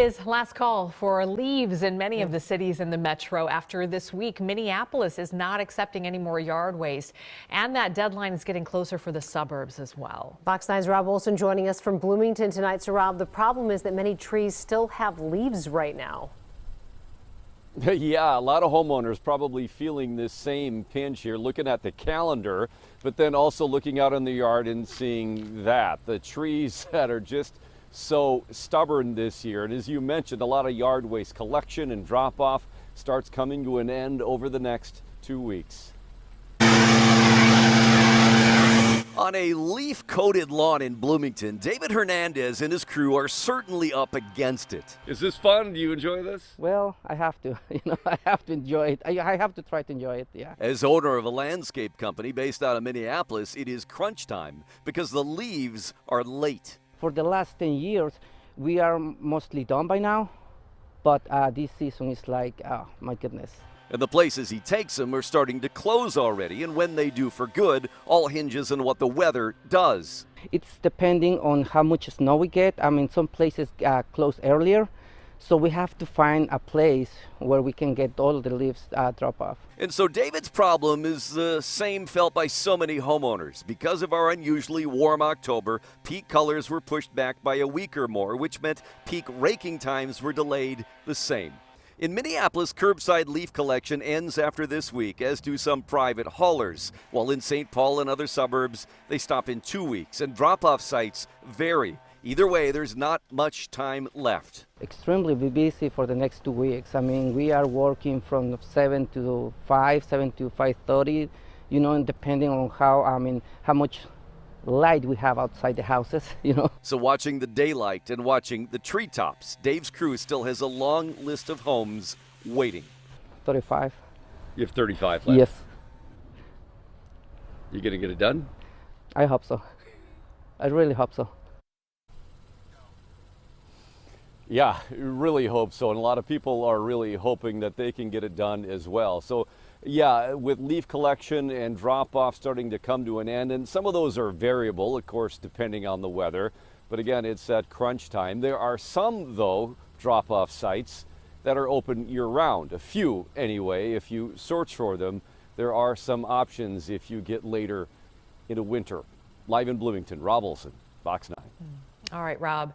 Is last call for leaves in many of the cities in the metro after this week. Minneapolis is not accepting any more yard waste, and that deadline is getting closer for the suburbs as well. Fox 9's Rob Olson joining us from Bloomington tonight. So Rob, the problem is that many trees still have leaves right now. Yeah, a lot of homeowners probably feeling this same pinch here, looking at the calendar, but then also looking out in the yard and seeing that the trees that are just so stubborn this year. And as you mentioned, a lot of yard waste collection and drop off starts coming to an end over the next 2 weeks. On a leaf-coated lawn in Bloomington, David Hernandez and his crew are certainly up against it. Is this fun? Do you enjoy this? Well, I have to. I have to enjoy it. I have to try to enjoy it, yeah. As owner of a landscape company based out of Minneapolis, it is crunch time because the leaves are late. For the last 10 years, we are mostly done by now, but this season is like, oh my goodness. And the places he takes them are starting to close already, and when they do for good, all hinges on what the weather does. It's depending on how much snow we get. I mean, some places close earlier, so we have to find a place where we can get all the leaves drop off. And so David's problem is the same felt by so many homeowners. Because of our unusually warm October, peak colors were pushed back by a week or more, which meant peak raking times were delayed the same. In Minneapolis, curbside leaf collection ends after this week, as do some private haulers. While in St. Paul and other suburbs, they stop in 2 weeks, and drop-off sites vary. Either way, there's not much time left. Extremely busy for the next 2 weeks. I mean, we are working from 7 to 5, 7 to 5:30, and depending on how much light we have outside the houses, So watching the daylight and watching the treetops, Dave's crew still has a long list of homes waiting. 35. You have 35 left. Yes. You gonna get it done? I hope so. I really hope so. Yeah, really hope so. And a lot of people are really hoping that they can get it done as well. So yeah, with leaf collection and drop off starting to come to an end, and some of those are variable, of course, depending on the weather. But again, it's at crunch time. There are some, though, drop off sites that are open year round. A few anyway. If you search for them, there are some options if you get later into winter. Live in Bloomington, Rob Olson, Fox 9. All right, Rob.